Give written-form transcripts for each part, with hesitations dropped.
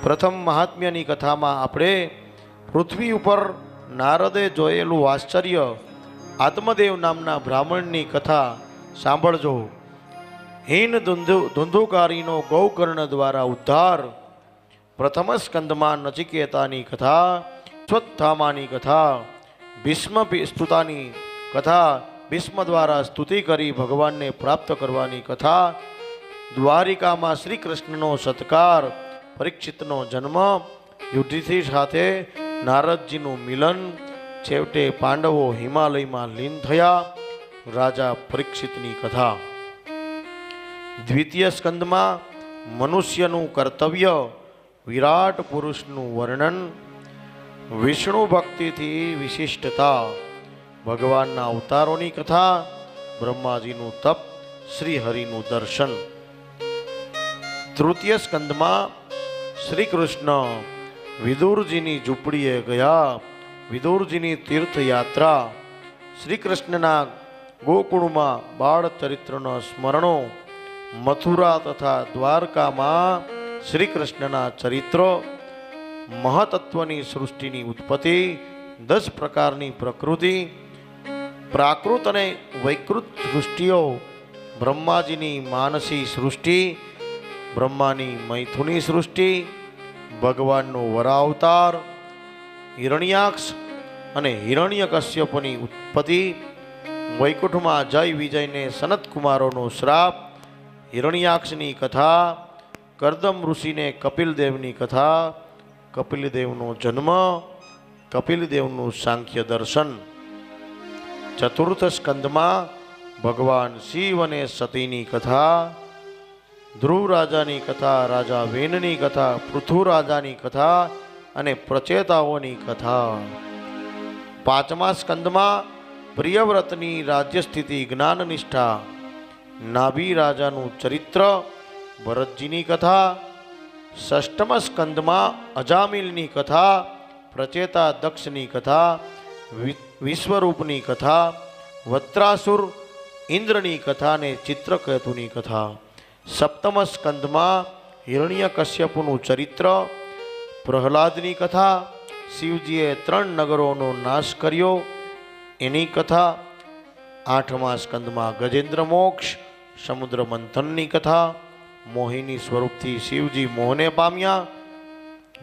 પ્રથમ મહાત્મ્યની કથામાં આપણે પૃથ્વી ઉપર નારદે જોયેલું આશ્ચર્ય આત્મદેવ નામના બ્રાહ્મણની કથા સાંભળજો. હીન ધુંધુકારીનો ગૌકર્ણ દ્વારા ઉદ્ધાર. પ્રથમ સ્કંદમાં નચિકેતાની કથા, અશ્વત્થામાની કથા, ભીષ્મ સ્તુતાની કથા, ભીષ્મ દ્વારા સ્તુતિ કરી ભગવાનને પ્રાપ્ત કરવાની કથા, દ્વારિકામાં શ્રી કૃષ્ણનો સત્કાર, પરીક્ષિતનો જન્મ, યુધિષ્ઠિર સાથે નારદજીનું મિલન, છેવટે પાંડવો હિમાલયમાં લીન થયા, રાજા પરીક્ષિતની કથા. દ્વિતીય સ્કંદમાં મનુષ્યનું કર્તવ્ય, વિરાટ પુરુષનું વર્ણન, વિષ્ણુ ભક્તિથી વિશિષ્ટતા, ભગવાનના અવતારોની કથા, બ્રહ્માજીનું તપ, શ્રી હરિનું દર્શન. તૃતીય સ્કંદમાં શ્રી કૃષ્ણ વિદુરજીની ઝૂંપડીએ ગયા, વિદુરજીની તીર્થયાત્રા, શ્રી કૃષ્ણના ગોકુળમાં બાળ ચરિત્રના સ્મરણો, મથુરા તથા દ્વારકામાં શ્રી કૃષ્ણના ચરિત્રો, મહતત્વની સૃષ્ટિની ઉત્પત્તિ, 10 પ્રકારની પ્રકૃતિ, પ્રાકૃત અને વૈકૃત સૃષ્ટિઓ, બ્રહ્માજીની માનસી સૃષ્ટિ, બ્રહ્માની મૈથુની સૃષ્ટિ, ભગવાનનો વરાવતાર, હિરણ્યાક્ષ અને હિરણ્યકશ્યપની ઉત્પત્તિ, વૈકુંઠમાં જય વિજયને સનત કુમારોનો શ્રાપ, હિરણ્યાક્ષની કથા, કરદમ ઋષિને કપિલદેવની કથા, કપિલદેવનો જન્મ, કપિલદેવનું સાંખ્ય દર્શન. ચતુર્થ સ્કંદમાં ભગવાન શિવ અને સતીની કથા, ધ્રુવ રાજાની કથા, રાજા વેનની કથા, પૃથુ રાજાની કથા અને પ્રચેતાઓની કથા. પાંચમા સ્કંદમાં પ્રિયવ્રતની રાજ્યસ્થિતિ, જ્ઞાન નિષ્ઠા, નાભી રાજાનું ચરિત્ર, ભરતજીની કથા. ષષ્ઠમ સ્કંદમાં અજામિલની કથા, પ્રચેતા દક્ષની કથા, વિશ્વરૂપની કથા, વત્રાસુર ઇન્દ્રની કથા અને ચિત્રકેતુની કથા. સપ્તમ સ્કંદમાં હિરણ્યકશ્યપનું ચરિત્ર, પ્રહલાદની કથા, શિવજીએ 3 નગરોનો નાશ કર્યો એની કથા. આઠમા સ્કંદમાં ગજેન્દ્ર મોક્ષ, સમુદ્ર મંથનની કથા, મોહિની સ્વરૂપથી શિવજી મોહને પામ્યા,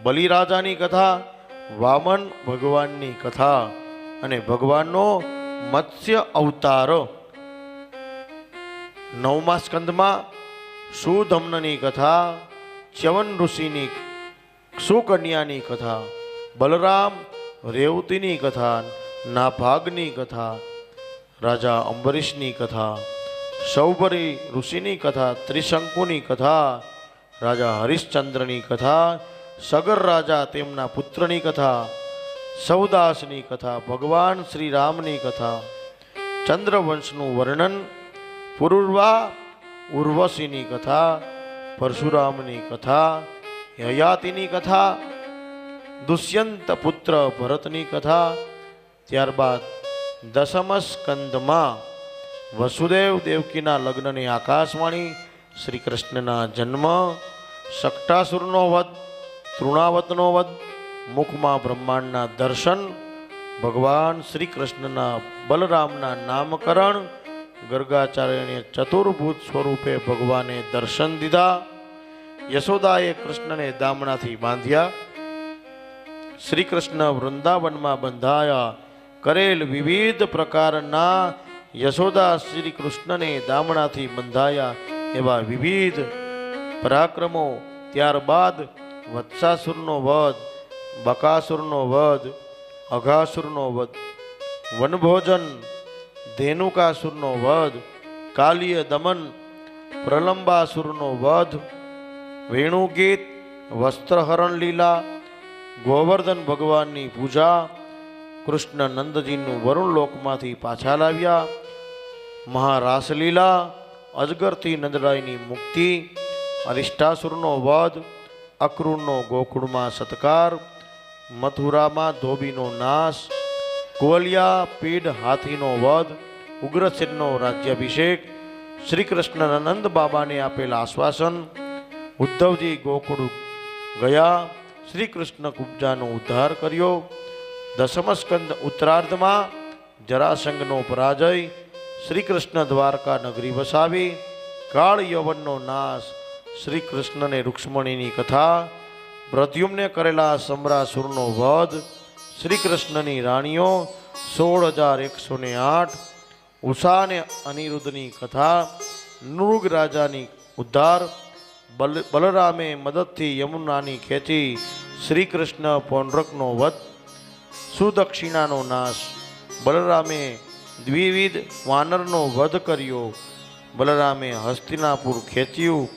બલિરાજાની કથા, વામન ભગવાનની કથા અને ભગવાનનો મત્સ્ય અવતાર. નવમા સ્કંદમાં સુધમ્નની કથા, ચ્યવન ઋષિની સુકન્યાની કથા, બલરામ રેવતીની કથા, નાભાગની કથા, રાજા અંબરીશની કથા, સૌભરી ઋષિની કથા, ત્રિશંકુની કથા, રાજા હરિશ્ચંદ્રની કથા, સગર રાજા તેમના પુત્રની કથા, સૌદાસની કથા, ભગવાન શ્રી રામની કથા, ચંદ્રવંશનું વર્ણન, પૂર્વા ઉર્વશીની કથા, પરશુરામની કથા, યયાતિની કથા, દુષ્યંત પુત્ર ભરતની કથા. ત્યારબાદ દસમ સ્કંદમાં વસુદેવ દેવકીના લગ્નની આકાશવાણી, શ્રી કૃષ્ણના જન્મ, શકટાસુરનો વધ, તૃણાવતનો વધ, મુખમાં બ્રહ્માંડના દર્શન, ભગવાન શ્રી કૃષ્ણના બલરામના નામકરણ, ગર્ગાચાર્યને ચતુર્ભુજ સ્વરૂપે ભગવાને દર્શન દીધા, યશોદાએ કૃષ્ણને દામણાથી બાંધ્યા, શ્રી કૃષ્ણ વૃંદાવનમાં બંધાયા, કરેલ વિવિધ પ્રકારના યશોદા શ્રી કૃષ્ણને દામણાથી બંધાયા એવા વિવિધ પરાક્રમો. ત્યારબાદ વત્સાસુરનો વધ, બકાસુરનો વધ, અઘાસુરનો વધ, વનભોજન, ધેનુકાસુરનો વધ, કાલિય દમન, પ્રલંબાસુરનો વધ, વેણુગીત, વસ્ત્રહરણ લીલા, ગોવર્ધન ભગવાનની પૂજા, કૃષ્ણ નંદજીનું વરુણ લોકમાંથી પાછા લાવ્યા, મહારાસલીલા, અજગરથી નંદરાયની મુક્તિ, અરિષ્ટાસુરનો વધ, અક્રૂરનો ગોકુળમાં સત્કાર, મથુરામાં ધોબીનો નાશ, કુવલિયા પીડ હાથીનો વધ, ઉગ્રસેનનો રાજ્યાભિષેક, શ્રી કૃષ્ણના નંદ બાબાને આપેલ આશ્વાસન, ઉદ્ધવજી ગોકુળ ગયા શ્રી કૃષ્ણ કુબ્જાનો ઉદ્ધાર કર્યો. દસમ સ્કંદ ઉત્તરાર્ધમાં જરાસંઘનો પરાજય, શ્રી કૃષ્ણ દ્વારકા નગરી વસાવી, કાળ યવનનો નાશ, શ્રી કૃષ્ણને રૂક્ષ્મણીની કથા, પ્રદ્યુમ્ને કરેલા સમરાસુરનો વધ, શ્રી કૃષ્ણની રાણીઓ 16,108, ઉષા અને અનિરુદ્ધની કથા, નૃગ રાજાની ઉદ્ધાર, બલરામે મદદથી યમુનાની ખેંચી, શ્રી કૃષ્ણ પૌંડ્રકનો વધ, સુદક્ષિણાનો નાશ, બલરામે દ્વિવિધ વાનરનો વધ કર્યો, બલરામે હસ્તિનાપુર ખેંચ્યું,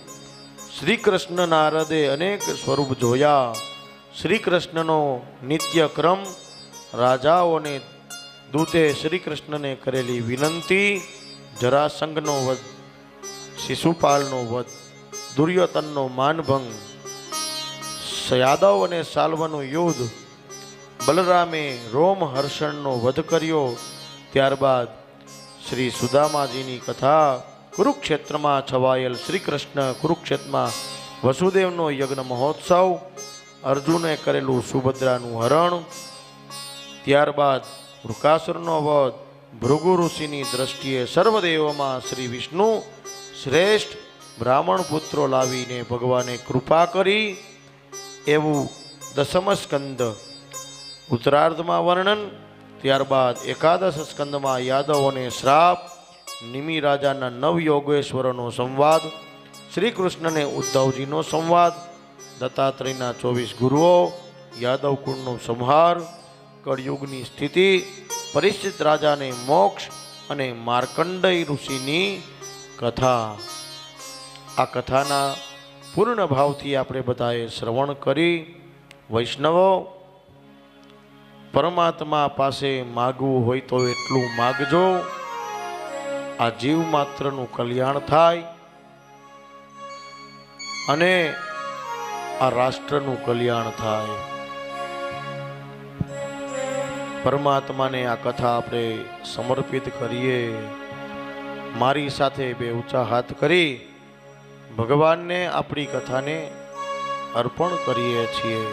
શ્રી કૃષ્ણ નારદે અનેક સ્વરૂપ જોયા, શ્રી કૃષ્ણનો નિત્યક્રમ, રાજાઓને દૂતે શ્રી કૃષ્ણને કરેલી વિનંતી, જરાસંઘનો વધ, શિશુપાલનો વધ, દુર્યોધનનો માનભંગ, યાદવ અને સાલ્વનું યુદ્ધ, બલરામે રોમહર્ષણનો વધ કર્યો. ત્યારબાદ શ્રી સુદામાજીની કથા, કુરુક્ષેત્રમાં છવાયેલ શ્રી કૃષ્ણ, કુરુક્ષેત્રમાં વસુદેવનો યજ્ઞ મહોત્સવ, અર્જુને કરેલું સુભદ્રાનું હરણ. ત્યારબાદ વૃકાસુરનો વધ, ભૃગુ ઋષિની દ્રષ્ટિએ સર્વદેવોમાં શ્રી વિષ્ણુ શ્રેષ્ઠ બ્રાહ્મણ પુત્રો લાવીને ભગવાને કૃપા કરી, એવું દસમ સ્કંદ ઉત્તરાર્ધમાં વર્ણન. ત્યારબાદ એકાદશ સ્કંદમાં યાદવોને શ્રાપ, નિમિ રાજાના નવ યોગેશ્વરોનો સંવાદ, શ્રી કૃષ્ણને ઉદ્ધવજીનો સંવાદ, દત્તાત્રેયના 24 ગુરુઓ, યાદવ કુળનો સંહાર, કળયુગની સ્થિતિ, પરિસ્થિત રાજાને મોક્ષ અને માર્કંડેય ઋષિની કથા. આ કથાના પૂર્ણ ભાવથી આપણે બધાએ શ્રવણ કરી. વૈષ્ણવો, પરમાત્મા પાસે માગવું હોય તો એટલું માગજો, આ જીવ માત્રનું કલ્યાણ થાય અને આ રાષ્ટ્રનું કલ્યાણ થાય. પરમાત્માને આ કથા આપણે સમર્પિત કરીએ. મારી સાથે બે ઊંચા હાથ કરી ભગવાનને આપણી કથાને અર્પણ કરીએ છીએ.